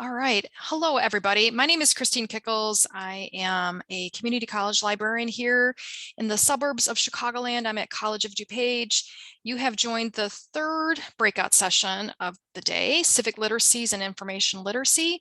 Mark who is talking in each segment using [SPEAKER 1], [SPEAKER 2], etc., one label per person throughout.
[SPEAKER 1] All right. Hello, everybody. My name is Christine Kickles. I am a community college librarian here in the suburbs of Chicagoland. I'm at College of DuPage. You have joined the third breakout session of the day, Civic Literacies and Information Literacy,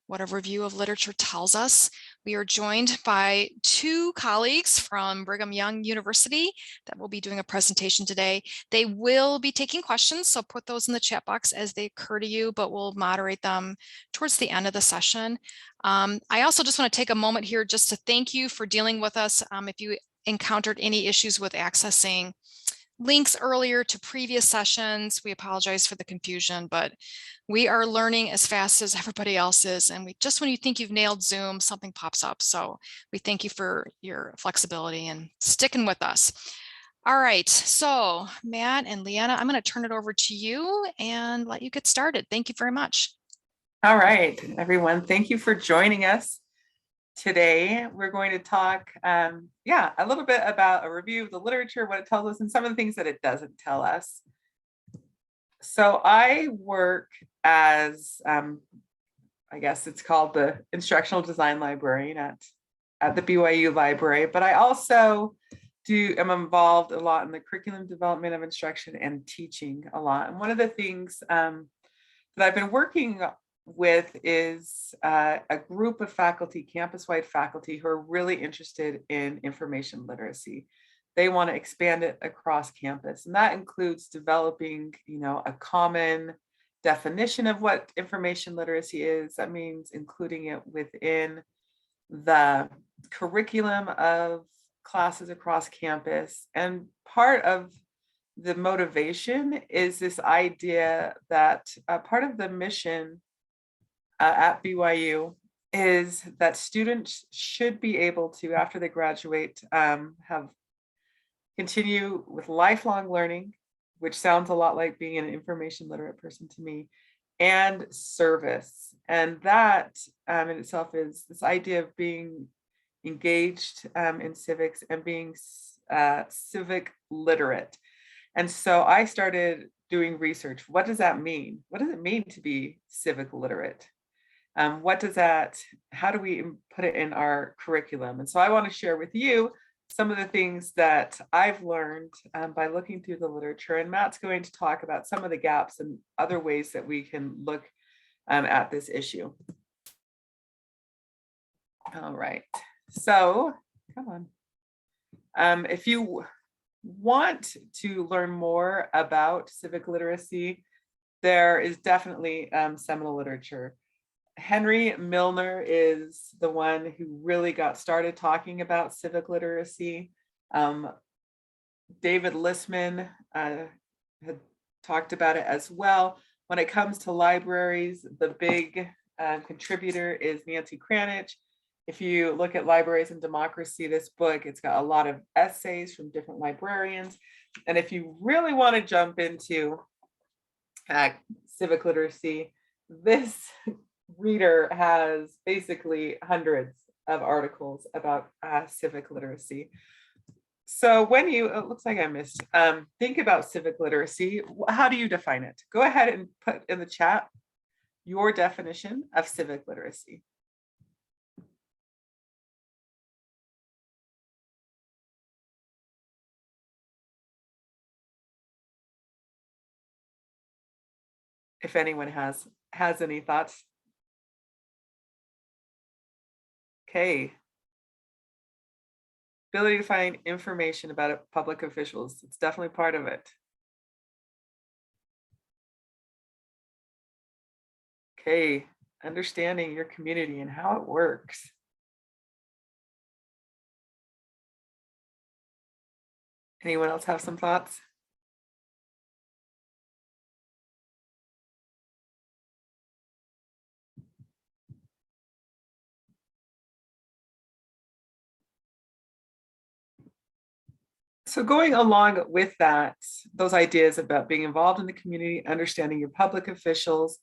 [SPEAKER 1] what a review of literature tells us. We are joined by two colleagues from Brigham Young University that will be doing a presentation today. They will be taking questions, so put those in the chat box as they occur to you, but we'll moderate them towards the end of the session. I also just want to take a moment here just to thank you for dealing with us. If you encountered any issues with accessing links earlier to previous sessions, we apologize for the confusion, but we are learning as fast as everybody else is. And just when you think you've nailed Zoom, something pops up. So we thank you for your flexibility and sticking with us. All right, so Matt and Leanna, I'm going to turn it over to you and let you get started. Thank you very much.
[SPEAKER 2] All right, everyone, thank you for joining us. Today, we're going to talk, a little bit about a review of the literature, what it tells us, and some of the things that it doesn't tell us. So I work as, I guess it's called the Instructional Design Librarian at the BYU Library, but I also am involved a lot in the curriculum development of instruction and teaching a lot. And one of the things that I've been working with is a group of faculty, campus-wide faculty, who are really interested in information literacy. They want to expand it across campus, and that includes developing, a common definition of what information literacy is. That means including it within the curriculum of classes across campus. And part of the motivation is this idea that part of the mission at BYU is that students should be able to, after they graduate, continue with lifelong learning, which sounds a lot like being an information literate person to me, and service. And that in itself is this idea of being engaged in civics and being civic literate. And so I started doing research. What does that mean? What does it mean to be civic literate? How do we put it in our curriculum? And so I want to share with you some of the things that I've learned by looking through the literature. And Matt's going to talk about some of the gaps and other ways that we can look at this issue. All right, so come on. If you want to learn more about civic literacy, there is definitely seminal literature. Henry Milner is the one who really got started talking about civic literacy. David Listman had talked about it as well. When it comes to libraries, the big contributor is Nancy Cranich. If you look at Libraries and Democracy, this book, it's got a lot of essays from different librarians. And if you really want to jump into civic literacy, this reader has basically hundreds of articles about civic literacy. So when it looks like I missed, think about civic literacy, how do you define it? Go ahead and put in the chat your definition of civic literacy. If anyone has any thoughts. Okay. Ability to find information about public officials. It's definitely part of it. Okay. Understanding your community and how it works. Anyone else have some thoughts? So going along with that, those ideas about being involved in the community, understanding your public officials,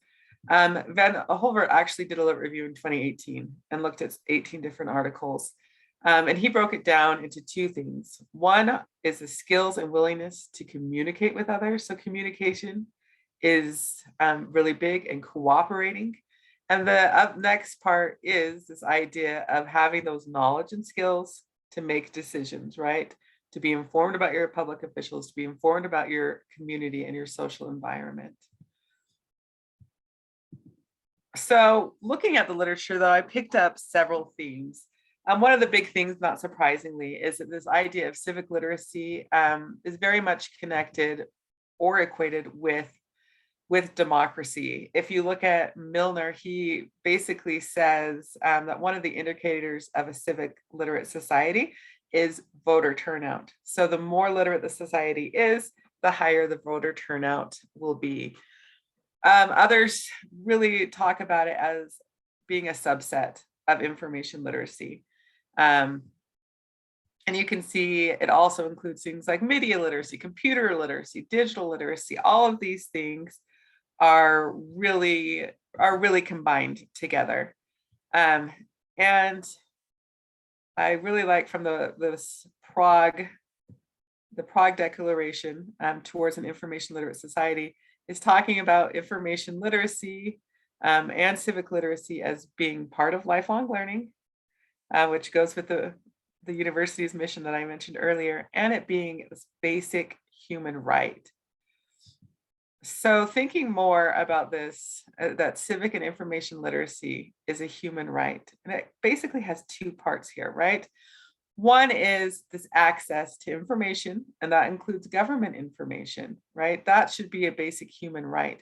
[SPEAKER 2] Van Holvert actually did a lit review in 2018 and looked at 18 different articles. And he broke it down into two things. One is the skills and willingness to communicate with others. So communication is really big, and cooperating. And the next part is this idea of having those knowledge and skills to make decisions, right? To be informed about your public officials, to be informed about your community and your social environment. So looking at the literature, though, I picked up several themes. One of the big things, not surprisingly, is that this idea of civic literacy is very much connected or equated with democracy. If you look at Milner, he basically says that one of the indicators of a civic literate society is voter turnout. So the more literate the society is, the higher the voter turnout will be. Others really talk about it as being a subset of information literacy. And you can see it also includes things like media literacy, computer literacy, digital literacy. All of these things are really combined together. And I really like from the Prague Declaration towards an information literate society is talking about information literacy and civic literacy as being part of lifelong learning, which goes with the university's mission that I mentioned earlier, and it being this basic human right. So thinking more about this, that civic and information literacy is a human right. And it basically has two parts here, right? One is this access to information, and that includes government information, right? That should be a basic human right.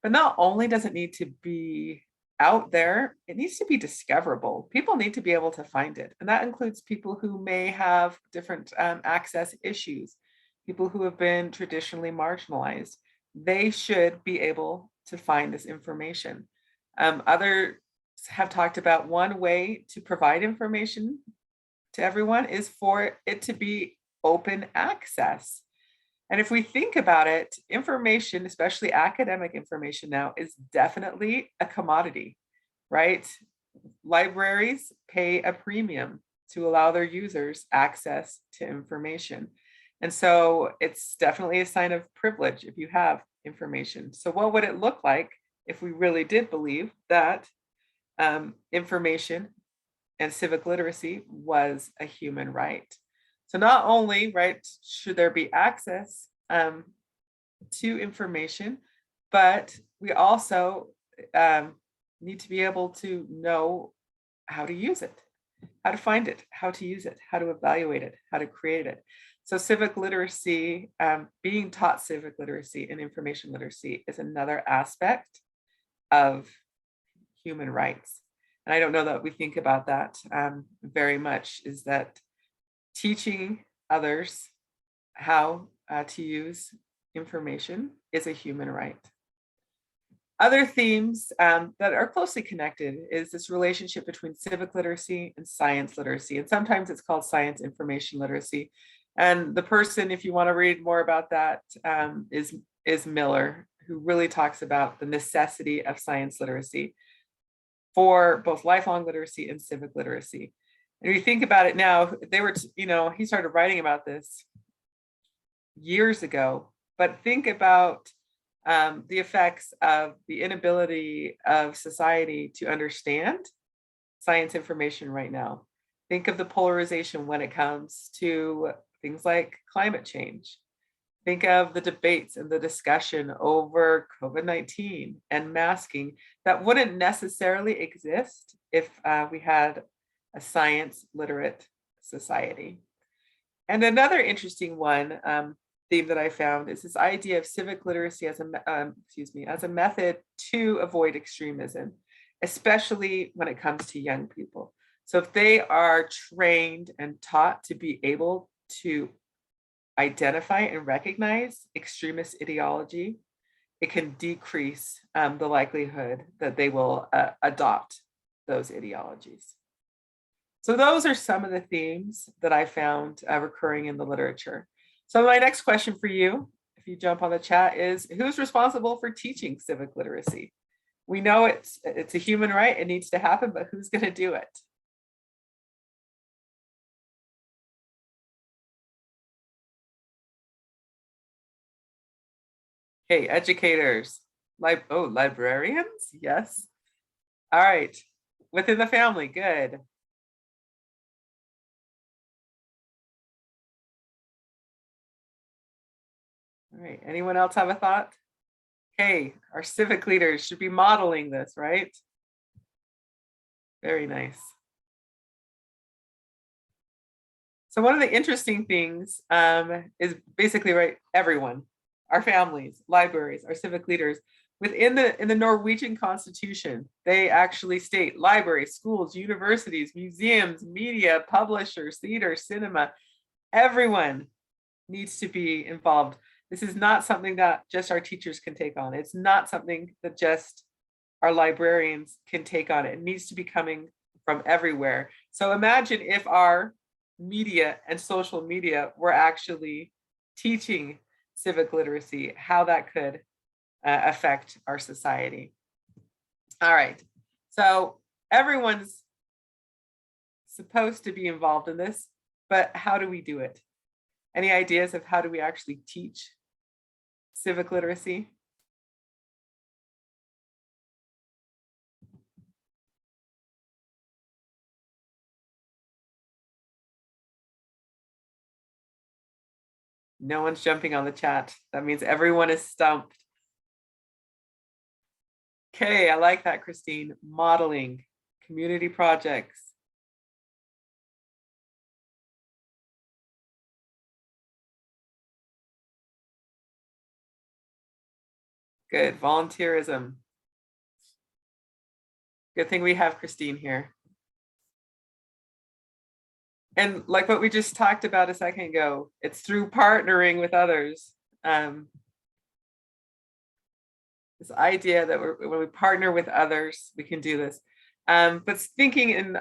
[SPEAKER 2] But not only does it need to be out there, it needs to be discoverable. People need to be able to find it. And that includes people who may have different access issues, people who have been traditionally marginalized. They should be able to find this information. Others have talked about one way to provide information to everyone is for it to be open access. And if we think about it, information, especially academic information now, is definitely a commodity, right? Libraries pay a premium to allow their users access to information. And so it's definitely a sign of privilege if you have information. So what would it look like if we really did believe that information and civic literacy was a human right? So not only, right, should there be access to information, but we also need to be able to know how to use it, how to find it, how to use it, how to evaluate it, how to create it. So civic literacy, being taught civic literacy and information literacy is another aspect of human rights. And I don't know that we think about that very much, is that teaching others how to use information is a human right. Other themes that are closely connected is this relationship between civic literacy and science literacy. And sometimes it's called science information literacy. And the person, if you want to read more about that, is Miller, who really talks about the necessity of science literacy for both lifelong literacy and civic literacy. And if you think about it now, he started writing about this years ago, but think about the effects of the inability of society to understand science information right now. Think of the polarization when it comes to things like climate change. Think of the debates and the discussion over COVID-19 and masking that wouldn't necessarily exist if we had a science literate society. And another interesting theme that I found is this idea of civic literacy as a method to avoid extremism, especially when it comes to young people. So if they are trained and taught to be able to identify and recognize extremist ideology, it can decrease the likelihood that they will adopt those ideologies. So those are some of the themes that I found recurring in the literature. So my next question for you, if you jump on the chat, is who's responsible for teaching civic literacy? We know it's a human right, it needs to happen, but who's going to do it? Okay, educators, librarians, yes. All right. Within the family, good. All right. Anyone else have a thought? Okay, our civic leaders should be modeling this, right? Very nice. So one of the interesting things is basically, right, everyone, our families, libraries, our civic leaders, in the Norwegian constitution, they actually state libraries, schools, universities, museums, media, publishers, theater, cinema, everyone needs to be involved. This is not something that just our teachers can take on. It's not something that just our librarians can take on. It needs to be coming from everywhere. So imagine if our media and social media were actually teaching civic literacy, how that could affect our society. All right, so everyone's supposed to be involved in this, but how do we do it? Any ideas of how do we actually teach civic literacy? No one's jumping on the chat. That means everyone is stumped. Okay, I like that, Christine. Modeling, community projects. Good, volunteerism. Good thing we have Christine here. And like what we just talked about a second ago, it's through partnering with others. This idea that when we partner with others, we can do this. But thinking in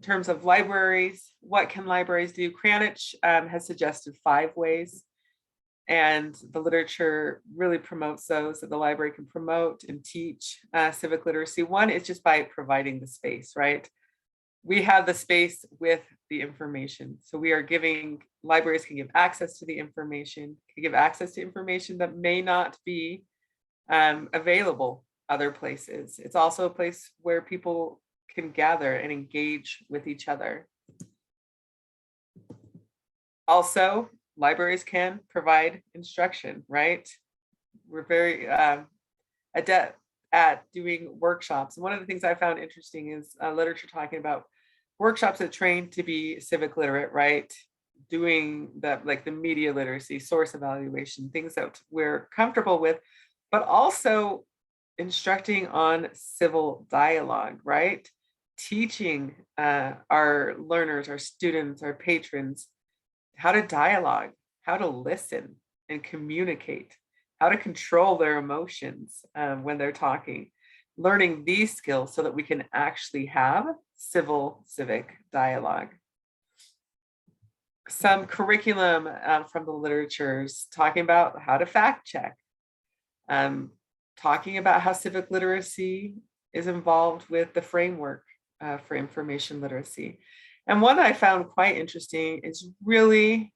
[SPEAKER 2] terms of libraries, what can libraries do? Cranich has suggested 5 ways, and the literature really promotes those, that the library can promote and teach civic literacy. One is just by providing the space, right? We have the space with the information. So we are giving, libraries can give access to the information, can give access to information that may not be available other places. It's also a place where people can gather and engage with each other. Also, libraries can provide instruction, right? We're very adept at doing workshops. And one of the things I found interesting is literature talking about workshops that train to be civic literate, right? Doing that, like the media literacy, source evaluation, things that we're comfortable with, but also instructing on civil dialogue, right? Teaching our learners, our students, our patrons, how to dialogue, how to listen and communicate, how to control their emotions when they're talking, learning these skills so that we can actually have civic dialogue. Some curriculum from the literatures talking about how to fact check, talking about how civic literacy is involved with the framework for information literacy. And one that I found quite interesting is really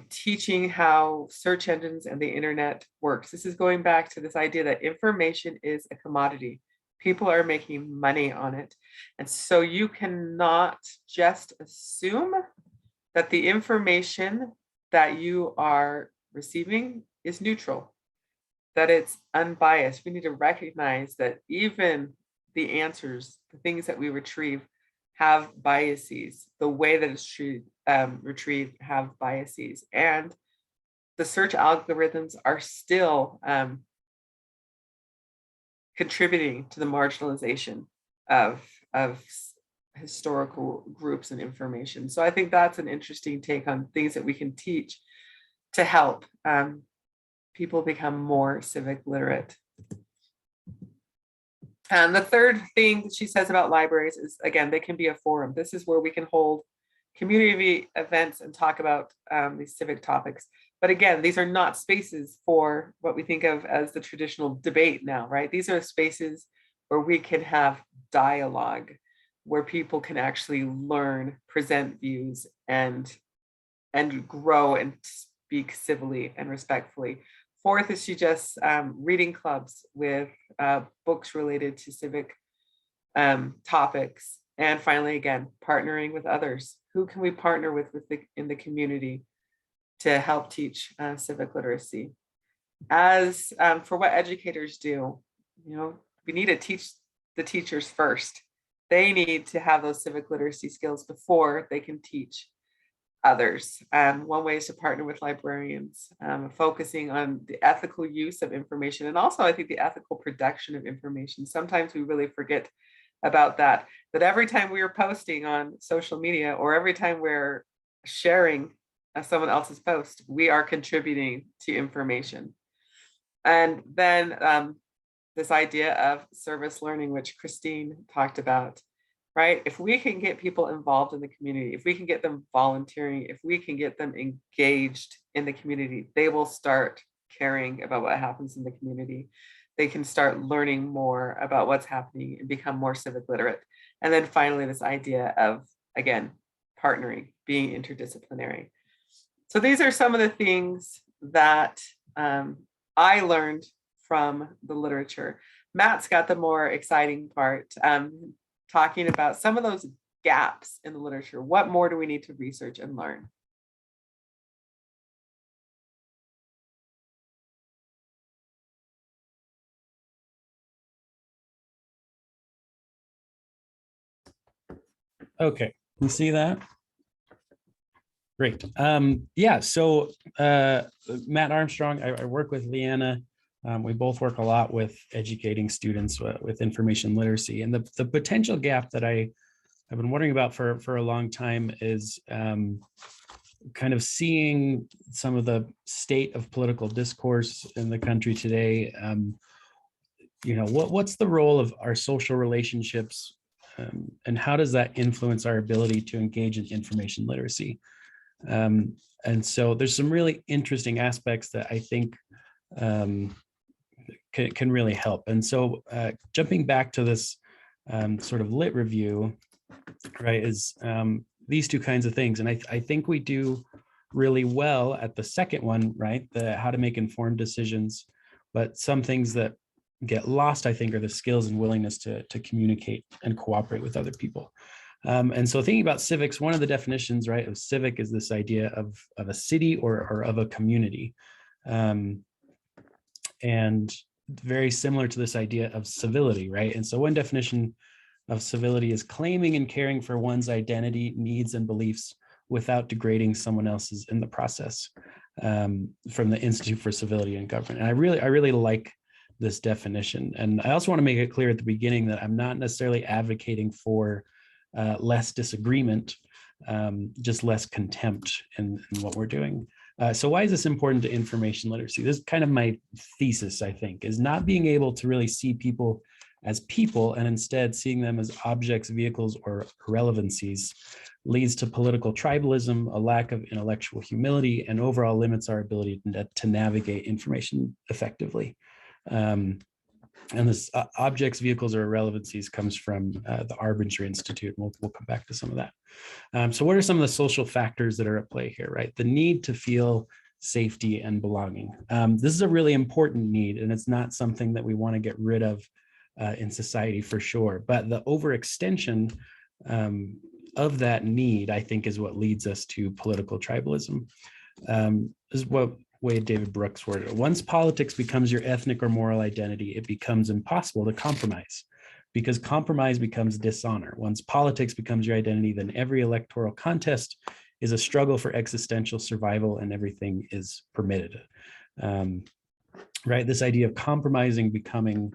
[SPEAKER 2] teaching how search engines and the internet works. This is going back to this idea that information is a commodity. People are making money on it. And so you cannot just assume that the information that you are receiving is neutral, that it's unbiased. We need to recognize that even the answers, the things that we retrieve, have biases. The way that it's retrieved have biases, and the search algorithms are still contributing to the marginalization of historical groups and information. So I think that's an interesting take on things that we can teach to help people become more civic literate. And the third thing she says about libraries is, again, they can be a forum. This is where we can hold community events and talk about these civic topics. But again, these are not spaces for what we think of as the traditional debate now, right? These are spaces where we can have dialogue, where people can actually learn, present views, and grow and speak civilly and respectfully Fourth is suggests reading clubs with books related to civic topics. And finally, again, partnering with others. Who can we partner with in the community to help teach civic literacy? As for what educators do, we need to teach the teachers first. They need to have those civic literacy skills before they can teach others. One way is to partner with librarians, focusing on the ethical use of information, and also I think the ethical production of information. Sometimes we really forget about that every time we are posting on social media or every time we're sharing someone else's post, we are contributing to information. And then this idea of service learning, which Christine talked about, right? If we can get people involved in the community, if we can get them volunteering, if we can get them engaged in the community, they will start caring about what happens in the community. They can start learning more about what's happening and become more civic literate. And then finally, this idea of, again, partnering, being interdisciplinary. So these are some of the things that I learned from the literature. Matt's got the more exciting part, talking about some of those gaps in the literature. What more do we need to research and learn?
[SPEAKER 3] Okay, you see that? Great. Yeah, so Matt Armstrong, I work with Leanna. We both work a lot with educating students with information literacy. And the potential gap that I've been wondering about for a long time is kind of seeing some of the state of political discourse in the country today. What's the role of our social relationships, and how does that influence our ability to engage in information literacy? And so there's some really interesting aspects that I think can really help. And so jumping back to this sort of lit review, right, is these two kinds of things. And I think we do really well at the second one, right, the how to make informed decisions. But some things that get lost, I think, are the skills and willingness to communicate and cooperate with other people. And so thinking about civics, one of the definitions, right, of civic is this idea of a city or of a community. And very similar to this idea of civility, right? And so one definition of civility is claiming and caring for one's identity, needs, and beliefs without degrading someone else's in the process, from the Institute for Civility and Government. And I really like this definition. And I also want to make it clear at the beginning that I'm not necessarily advocating for less disagreement, just less contempt in what we're doing. So why is this important to information literacy? This is kind of my thesis, I think, is not being able to really see people as people and instead seeing them as objects, vehicles, or irrelevancies leads to political tribalism, a lack of intellectual humility, and overall limits our ability to navigate information effectively. And this objects, vehicles, or irrelevancies comes from the Arbinger Institute. We'll come back to some of that. So what are some of the social factors that are at play here, right? The need to feel safety and belonging. This is a really important need, and it's not something that we want to get rid of in society for sure. But the overextension of that need, I think, is what leads us to political tribalism. This is what Wade David Brooks worded it. Once politics becomes your ethnic or moral identity, it becomes impossible to compromise, because compromise becomes dishonor. Once politics becomes your identity, then every electoral contest is a struggle for existential survival, and everything is permitted. Right? This idea of compromising becoming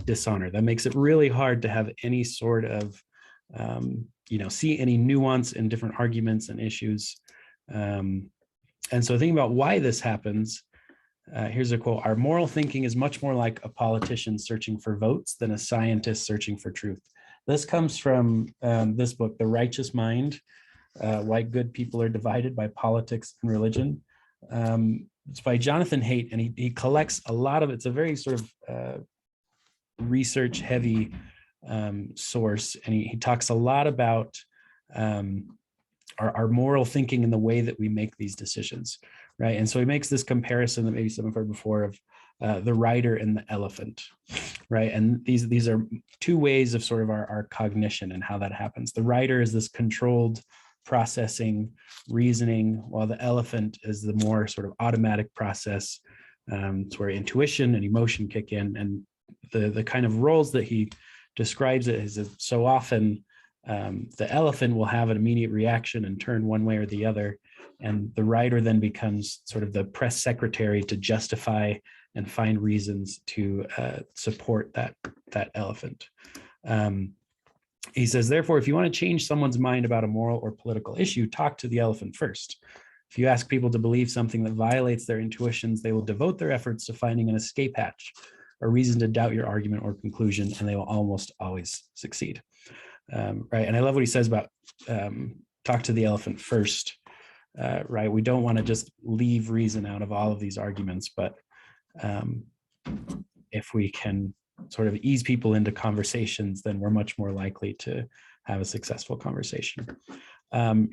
[SPEAKER 3] dishonor, that makes it really hard to have any sort of, see any nuance in different arguments and issues. And so thinking about why this happens, here's a quote: "Our moral thinking is much more like a politician searching for votes than a scientist searching for truth." This comes from this book, The Righteous Mind, Why Good People Are Divided by Politics and Religion. It's by Jonathan Haidt, and he collects a lot of, it's a very sort of research heavy source. And he talks a lot about our moral thinking and the way that we make these decisions, right? And so he makes this comparison that maybe some have heard before of the rider and the elephant, right? And these are two ways of sort of our cognition and how that happens. The rider is this controlled processing, reasoning, while the elephant is the more sort of automatic process. It's where intuition and emotion kick in, and the kind of roles that he describes it is so often the elephant will have an immediate reaction and turn one way or the other, and the rider then becomes sort of the press secretary to justify and find reasons to support that elephant. He says, therefore, if you want to change someone's mind about a moral or political issue, talk to the elephant first. If you ask people to believe something that violates their intuitions, they will devote their efforts to finding an escape hatch, a reason to doubt your argument or conclusion, and they will almost always succeed. Right. And I love what he says about talk to the elephant first. Right. We don't want to just leave reason out of all of these arguments, but if we can sort of ease people into conversations, then we're much more likely to have a successful conversation.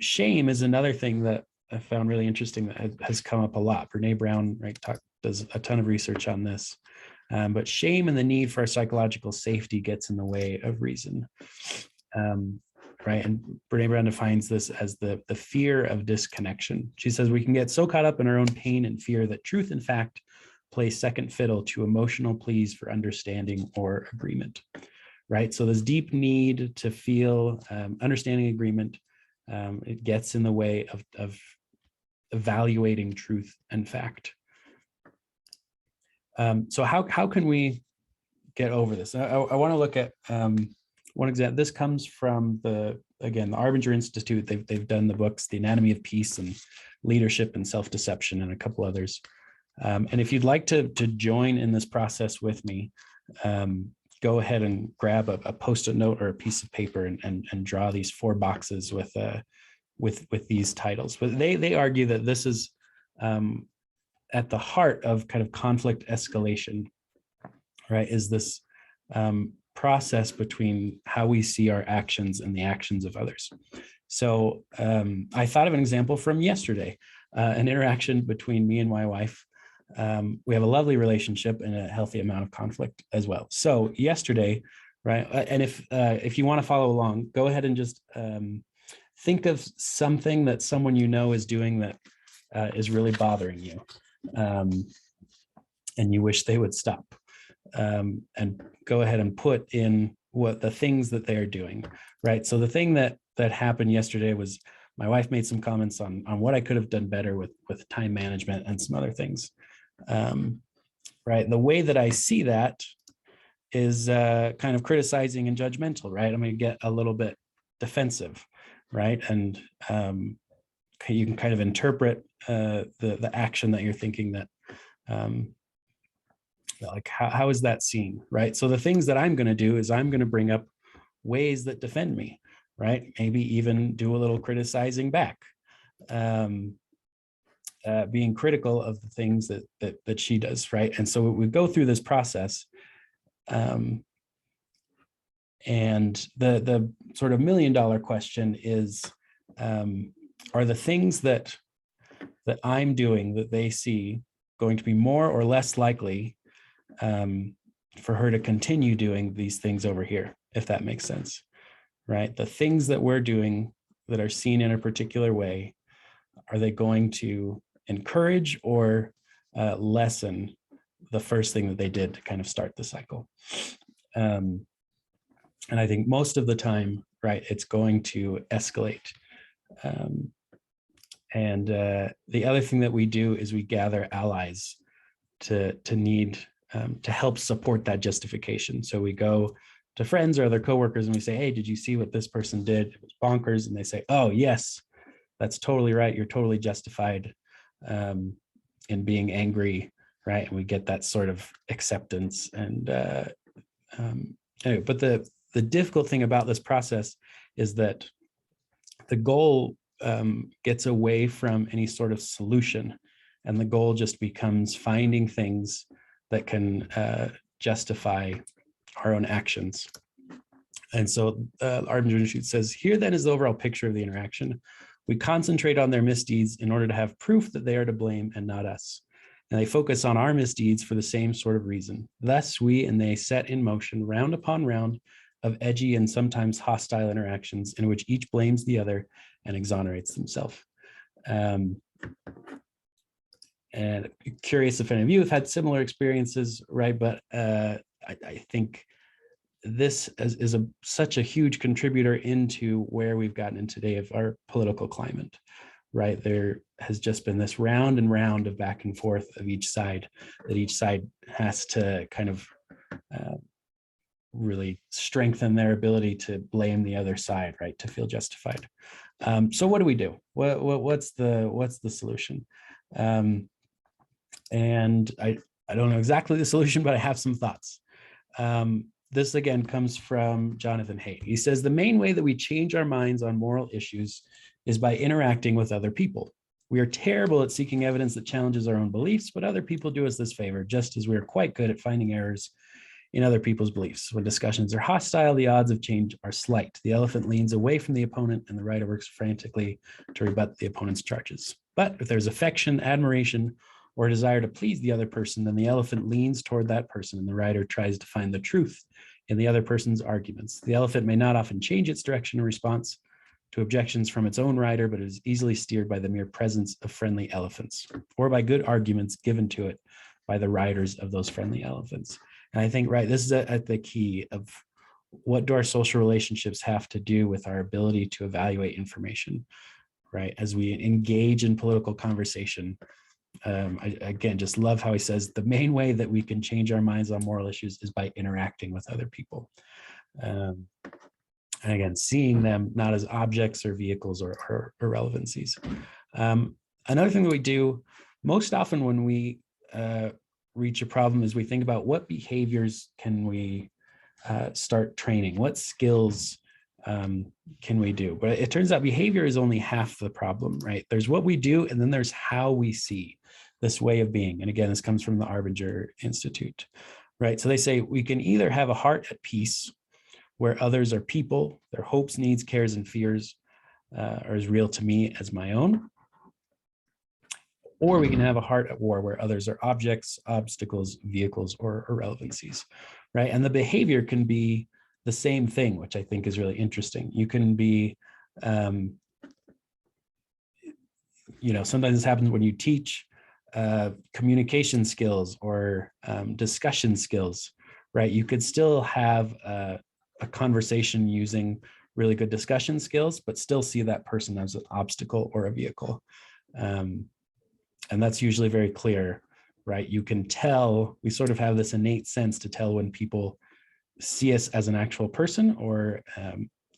[SPEAKER 3] Shame is another thing that I found really interesting that has come up a lot. Brene Brown, right, does a ton of research on this. But shame and the need for our psychological safety gets in the way of reason. Right. And Brene Brown defines this as the fear of disconnection. She says we can get so caught up in our own pain and fear that truth, in fact, plays second fiddle to emotional pleas for understanding or agreement. Right. So this deep need to feel understanding, agreement, it gets in the way of evaluating truth and fact. So how can we get over this? I want to look at one example. This comes from the Arbinger Institute. They've done the books, The Anatomy of Peace and Leadership and Self-Deception, and a couple others. And if you'd like to join in this process with me, go ahead and grab a Post-it note or a piece of paper and draw these 4 boxes with these titles. But they argue that this is at the heart of kind of conflict escalation, right? Is this process between how we see our actions and the actions of others. So I thought of an example from yesterday, an interaction between me and my wife. We have a lovely relationship and a healthy amount of conflict as well. So yesterday, right, and if you want to follow along, go ahead and just think of something that someone you know is doing that is really bothering you, and you wish they would stop. And go ahead and put in what the things that they're doing, right? So the thing that happened yesterday was my wife made some comments on what I could have done better with time management and some other things. Right. The way that I see that is kind of criticizing and judgmental, right? I'm going to get a little bit defensive, right? And you can kind of interpret the action that you're thinking that like how is that seen, right? So the things that I'm going to do is I'm going to bring up ways that defend me, right? Maybe even do a little criticizing back, being critical of the things that she does, right? And so we go through this process, and the sort of $1 million question is, are the things that I'm doing that they see going to be more or less likely for her to continue doing these things over here, if that makes sense, right? The things that we're doing that are seen in a particular way, are they going to encourage or lessen the first thing that they did to kind of start the cycle? And I think most of the time, right, it's going to escalate. And the other thing that we do is we gather allies to need to help support that justification. So we go to friends or other coworkers and we say, hey, did you see what this person did? It was bonkers. And they say, oh, yes, that's totally right. You're totally justified in being angry, right? And we get that sort of acceptance. And anyway, but the difficult thing about this process is that the goal gets away from any sort of solution, and the goal just becomes finding things that can justify our own actions. And so Armstrong says, here then is the overall picture of the interaction. We concentrate on their misdeeds in order to have proof that they are to blame and not us. And they focus on our misdeeds for the same sort of reason. Thus, we and they set in motion round upon round of edgy and sometimes hostile interactions in which each blames the other and exonerates themselves. And curious if any of you have had similar experiences, right? But I think this is such a huge contributor into where we've gotten in today of our political climate, right? There has just been this round and round of back and forth of each side, that each side has to kind of really strengthen their ability to blame the other side, right? To feel justified. So what do we do? What's the solution? And I don't know exactly the solution, but I have some thoughts. This again comes from Jonathan Haidt. He says, the main way that we change our minds on moral issues is by interacting with other people. We are terrible at seeking evidence that challenges our own beliefs, but other people do us this favor, just as we are quite good at finding errors in other people's beliefs. When discussions are hostile, the odds of change are slight. The elephant leans away from the opponent and the writer works frantically to rebut the opponent's charges. But if there's affection, admiration, or a desire to please the other person, then the elephant leans toward that person and the writer tries to find the truth in the other person's arguments. The elephant may not often change its direction in response to objections from its own rider, but it is easily steered by the mere presence of friendly elephants or by good arguments given to it by the riders of those friendly elephants. And I think, right, this is at the key of what do our social relationships have to do with our ability to evaluate information, right? As we engage in political conversation, I again just love how he says the main way that we can change our minds on moral issues is by interacting with other people. And again, seeing them not as objects or vehicles or irrelevancies. Another thing that we do most often when we reach a problem is we think about what behaviors can we start training, what skills can we do? But it turns out behavior is only half the problem, right? There's what we do, and then there's how we see this way of being. And again, this comes from the Arbinger Institute, right? So they say we can either have a heart at peace where others are people, their hopes, needs, cares, and fears are as real to me as my own. Or we can have a heart at war where others are objects, obstacles, vehicles, or irrelevancies, right? And the behavior can be the same thing, which I think is really interesting. You can be, sometimes this happens when you teach communication skills or discussion skills, right? You could still have a conversation using really good discussion skills, but still see that person as an obstacle or a vehicle. And that's usually very clear, right? You can tell, we sort of have this innate sense to tell when people see us as an actual person or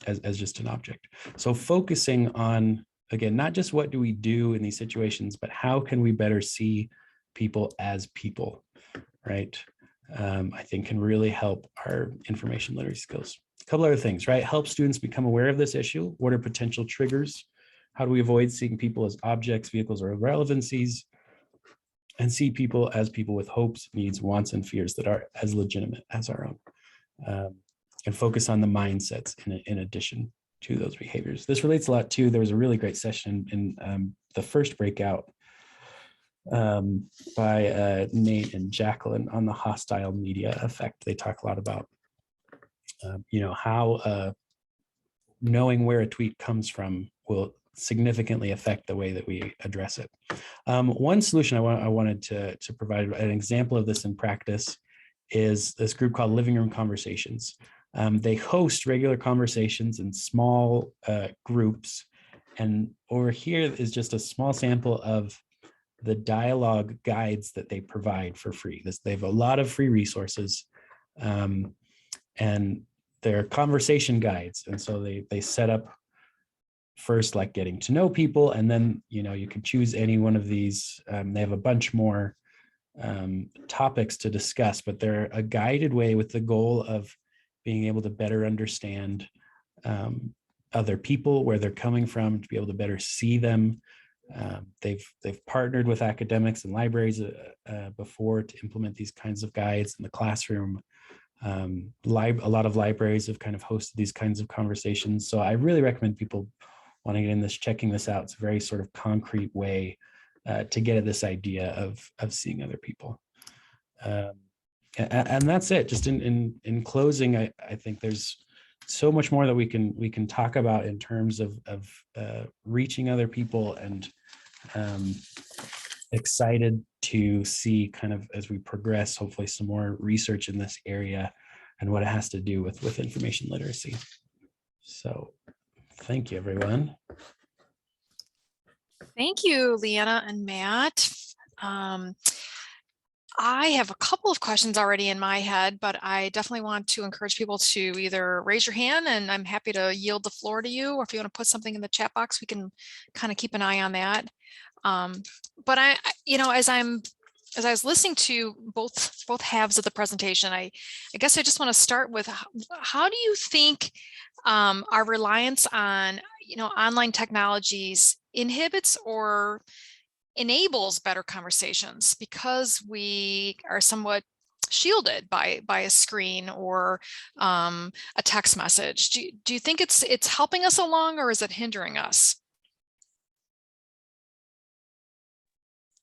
[SPEAKER 3] as just an object. So focusing on, again, not just what do we do in these situations, but how can we better see people as people, right? I think can really help our information literacy skills. A couple other things, right? Help students become aware of this issue. What are potential triggers? How do we avoid seeing people as objects, vehicles, or irrelevancies? And see people as people with hopes, needs, wants, and fears that are as legitimate as our own. And focus on the mindsets in addition to those behaviors. This relates a lot to, there was a really great session in the first breakout by Nate and Jacqueline on the hostile media effect. They talk a lot about, how knowing where a tweet comes from will significantly affect the way that we address it. One solution I wanted to provide an example of this in practice is this group called Living Room Conversations. They host regular conversations in small groups. And over here is just a small sample of the dialogue guides that they provide for free. They have a lot of free resources and they're conversation guides. And so they set up first like getting to know people, and then you can choose any one of these. They have a bunch more topics to discuss, but they're a guided way with the goal of being able to better understand other people, where they're coming from, to be able to better see them. They've partnered with academics and libraries before to implement these kinds of guides in the classroom. A lot of libraries have kind of hosted these kinds of conversations. So I really recommend people want to get in this, checking this out. It's a very sort of concrete way to get at this idea of seeing other people. And that's it. Just in closing, I think there's so much more that we can talk about in terms of reaching other people, and excited to see kind of as we progress, hopefully some more research in this area and what it has to do with information literacy. So thank you, everyone.
[SPEAKER 1] Thank you, Leanna and Matt. I have a couple of questions already in my head, but I definitely want to encourage people to either raise your hand, and I'm happy to yield the floor to you, or if you want to put something in the chat box, we can kind of keep an eye on that. But as I was listening to both halves of the presentation, I guess I just want to start with how do you think our reliance on online technologies inhibits or enables better conversations, because we are somewhat shielded by a screen or a text message? Do you think it's helping us along, or is it hindering us?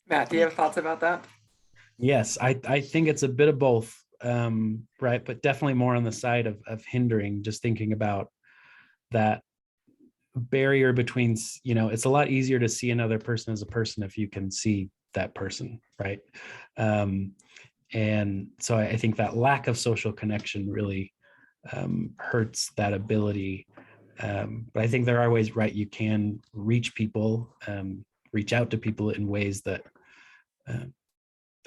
[SPEAKER 2] Matt, do you have thoughts about that?
[SPEAKER 3] Yes, I think it's a bit of both, right? But definitely more on the side of hindering, just thinking about that barrier between, it's a lot easier to see another person as a person if you can see that person, right? And so I think that lack of social connection really hurts that ability. But I think there are ways, right? You can reach people, reach out to people in ways that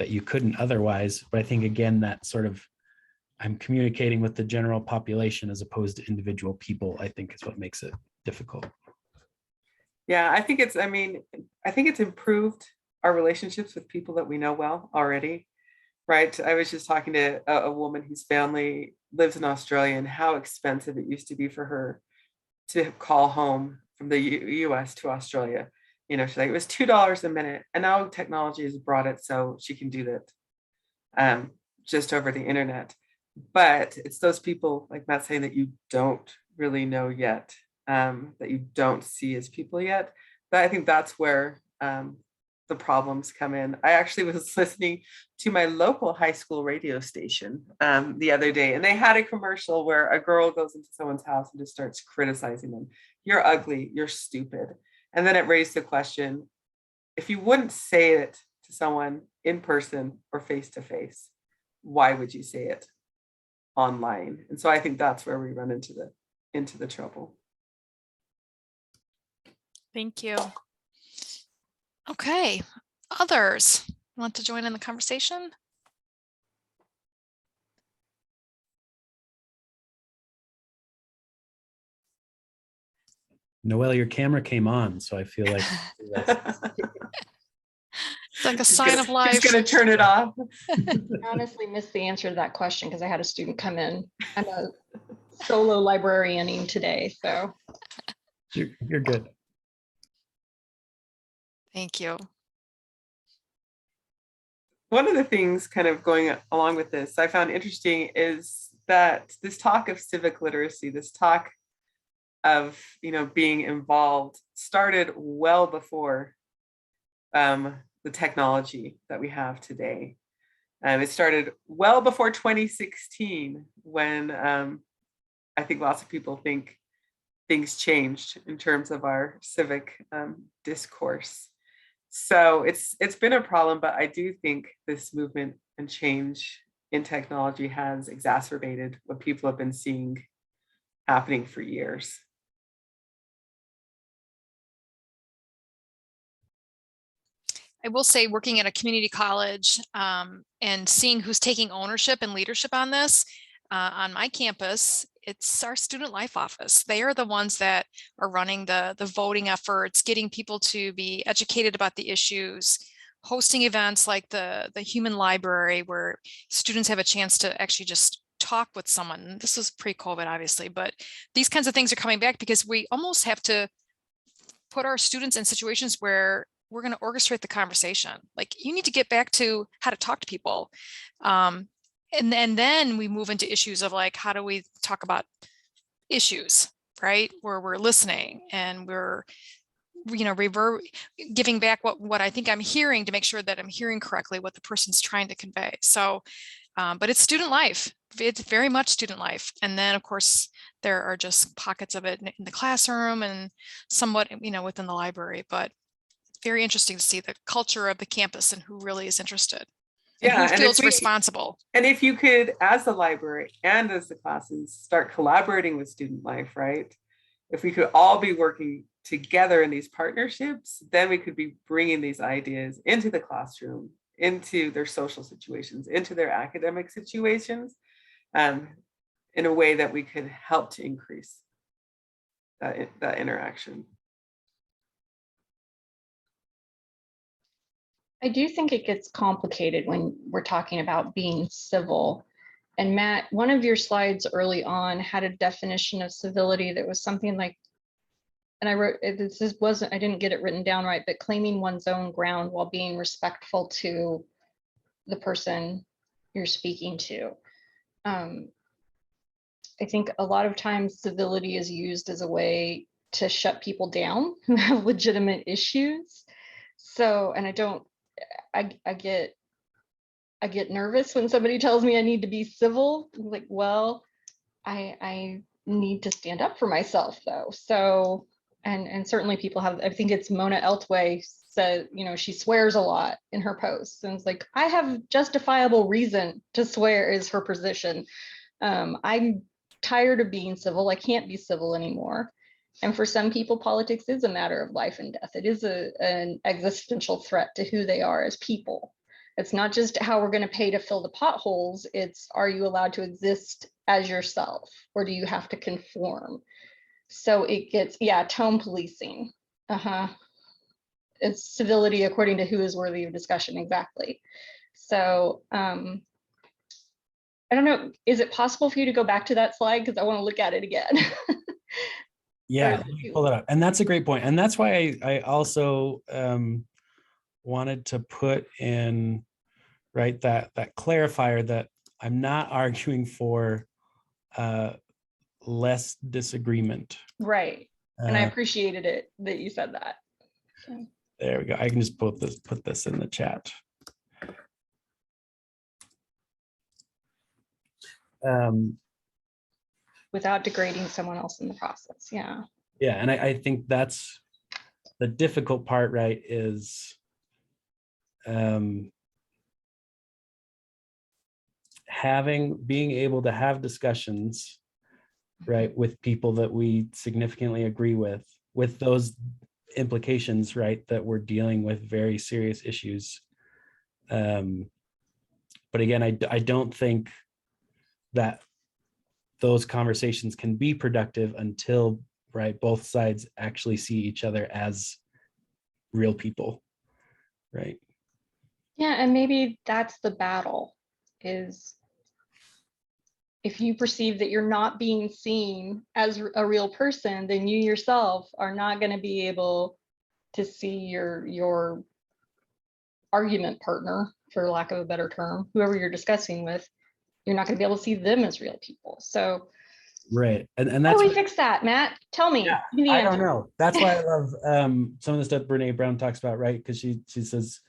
[SPEAKER 3] you couldn't otherwise. But I think, again, that sort of, I'm communicating with the general population as opposed to individual people, I think is what makes it difficult.
[SPEAKER 2] Yeah, I think it's improved our relationships with people that we know well already, right? I was just talking to a woman whose family lives in Australia, and how expensive it used to be for her to call home from the US to Australia. She's like, it was $2 a minute, and now technology has brought it so she can do that just over the internet. But it's those people, like Matt's saying, that you don't really know yet, that you don't see as people yet. But I think that's where the problems come in. I actually was listening to my local high school radio station the other day, and they had a commercial where a girl goes into someone's house and just starts criticizing them. You're ugly, you're stupid. And then it raised the question, if you wouldn't say it to someone in person or face to face, why would you say it online? And so I think that's where we run into the trouble.
[SPEAKER 1] Thank you. Okay, others want to join in the conversation?
[SPEAKER 3] Noelle, your camera came on, so I feel like
[SPEAKER 1] it's like a sign of life.
[SPEAKER 2] She's going to turn it off.
[SPEAKER 4] I honestly missed the answer to that question because I had a student come in. I'm a solo librarianing today, so.
[SPEAKER 3] You're good.
[SPEAKER 1] Thank you.
[SPEAKER 2] One of the things kind of going along with this I found interesting is that this talk of civic literacy, this talk of being involved, started well before the technology that we have today. It started well before 2016, when I think lots of people think things changed in terms of our civic discourse. So it's been a problem, but I do think this movement and change in technology has exacerbated what people have been seeing happening for years.
[SPEAKER 1] I will say, working at a community college and seeing who's taking ownership and leadership on this, on my campus, it's our student life office. They are the ones that are running the voting efforts, getting people to be educated about the issues, hosting events like the Human Library, where students have a chance to actually just talk with someone. This was pre-COVID, obviously, but these kinds of things are coming back because we almost have to put our students in situations where we're going to orchestrate the conversation. Like, you need to get back to how to talk to people. And then we move into issues of like, how do we talk about issues? right? Where we're listening and we're, giving back what I think I'm hearing to make sure that I'm hearing correctly what the person's trying to convey. So, but it's student life. It's very much student life. And then of course, there are just pockets of it in the classroom and somewhat, within the library, but very interesting to see the culture of the campus and who really is interested and who feels responsible.
[SPEAKER 2] And if you could, as the library and as the classes, start collaborating with student life, right? If we could all be working together in these partnerships, then we could be bringing these ideas into the classroom, into their social situations, into their academic situations, in a way that we could help to increase that interaction.
[SPEAKER 4] I do think it gets complicated when we're talking about being civil. And Matt, one of your slides early on had a definition of civility that was something like, and I wrote, I didn't get it written down right, but claiming one's own ground while being respectful to the person you're speaking to. I think a lot of times civility is used as a way to shut people down who have legitimate issues. So, and I get nervous when somebody tells me I need to be civil. I'm like, well, I need to stand up for myself though. So, and certainly people have, I think it's Mona Eltway said, she swears a lot in her posts. And it's like, I have justifiable reason to swear is her position. I'm tired of being civil. I can't be civil anymore. And for some people, politics is a matter of life and death. It is an existential threat to who they are as people. It's not just how we're going to pay to fill the potholes. It's, are you allowed to exist as yourself, or do you have to conform? So it gets, tone policing. It's civility according to who is worthy of discussion. Exactly. So I don't know, is it possible for you to go back to that slide? Because I want to look at it again.
[SPEAKER 3] Yeah, let me pull it up. And that's a great point. And that's why I also wanted to put in, right, that clarifier that I'm not arguing for less disagreement.
[SPEAKER 4] Right. And I appreciated it that you said that. So.
[SPEAKER 3] There we go. I can just put this in the chat.
[SPEAKER 4] Without degrading someone else in the process. Yeah.
[SPEAKER 3] Yeah. And I think that's the difficult part, right, is being able to have discussions, right, with people that we significantly agree with those implications, right, that we're dealing with very serious issues. But again, I don't think that those conversations can be productive until, right, both sides actually see each other as real people, right?
[SPEAKER 4] Yeah, and maybe that's the battle, is if you perceive that you're not being seen as a real person, then you yourself are not going to be able to see your argument partner, for lack of a better term, whoever you're discussing with. You're not going to be able to see them as real people. So,
[SPEAKER 3] right, and
[SPEAKER 4] how
[SPEAKER 3] that's
[SPEAKER 4] do we fix that, Matt? Tell me.
[SPEAKER 3] Yeah, I don't know. That's why I love some of the stuff Brene Brown talks about, right? Because she says,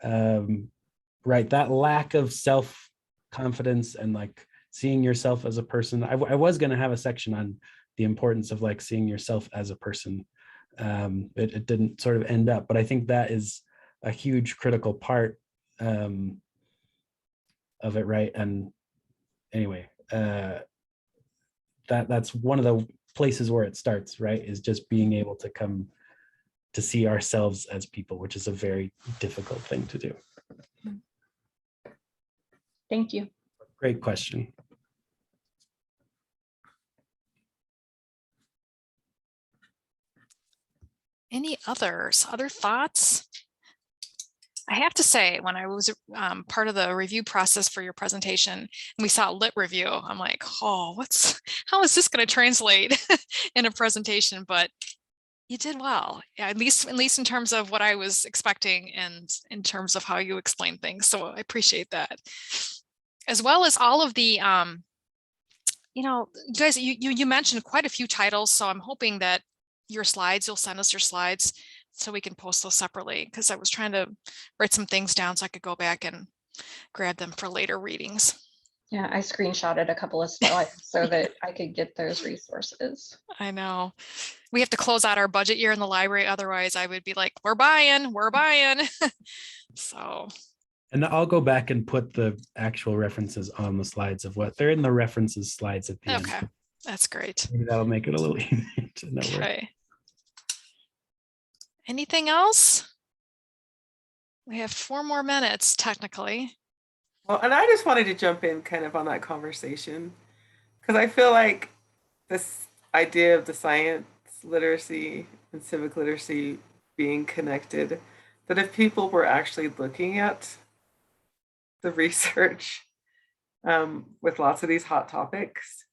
[SPEAKER 3] right, that lack of self-confidence and like seeing yourself as a person. I was going to have a section on the importance of like seeing yourself as a person. It didn't sort of end up, but I think that is a huge critical part of it, right? And anyway, that's one of the places where it starts, right, is just being able to come to see ourselves as people, which is a very difficult thing to do.
[SPEAKER 4] Thank you.
[SPEAKER 3] Great question.
[SPEAKER 1] Any other thoughts? I have to say, when I was part of the review process for your presentation, and we saw lit review, I'm like, oh, how is this going to translate in a presentation? But you did well, at least in terms of what I was expecting and in terms of how you explain things. So I appreciate that, as well as all of the you know, you guys, you mentioned quite a few titles, so I'm hoping that your slides, you'll send us your slides so we can post those separately, because I was trying to write some things down so I could go back and grab them for later readings.
[SPEAKER 4] Yeah, I screenshotted a couple of slides so that I could get those resources.
[SPEAKER 1] I know. We have to close out our budget year in the library. Otherwise, I would be like, we're buying. So.
[SPEAKER 3] And I'll go back and put the actual references on the slides of what they're in the references slides at the
[SPEAKER 1] Okay,
[SPEAKER 3] end.
[SPEAKER 1] that's great.
[SPEAKER 3] Maybe that'll make it a little easier to know where.
[SPEAKER 1] Okay. Anything else? We have 4 more minutes technically.
[SPEAKER 2] Well, and I just wanted to jump in kind of on that conversation because I feel like this idea of the science literacy and civic literacy being connected, that if people were actually looking at the research with lots of these hot topics,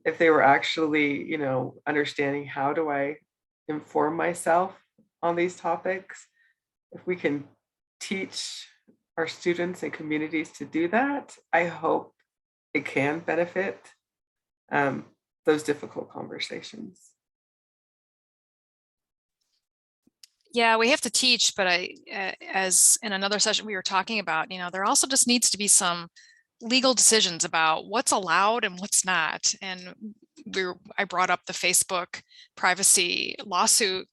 [SPEAKER 2] if they were actually, you know, understanding how do I inform myself on these topics, if we can teach our students and communities to do that, I hope it can benefit those difficult conversations.
[SPEAKER 1] Yeah, we have to teach, but as in another session we were talking about, you know, there also just needs to be some legal decisions about what's allowed and what's not. And I brought up the Facebook privacy lawsuit,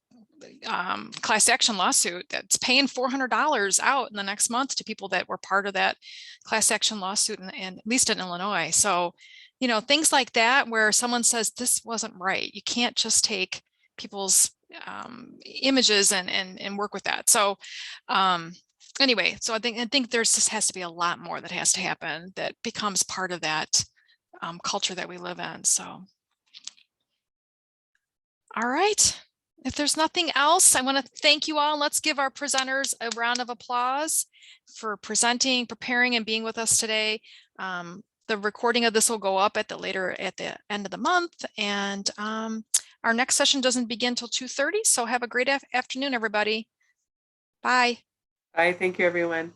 [SPEAKER 1] class action lawsuit that's paying $400 out in the next month to people that were part of that class action lawsuit, and at least in Illinois. So, you know, things like that where someone says this wasn't right. You can't just take people's images and work with that. So anyway, so I think there's just has to be a lot more that has to happen that becomes part of that culture that we live in. So, all right. If there's nothing else, I want to thank you all. Let's give our presenters a round of applause for presenting, preparing, and being with us today. The recording of this will go up at the end of the month, and our next session doesn't begin till 2:30. So have a great afternoon, everybody. Bye.
[SPEAKER 2] Bye. Thank you, everyone.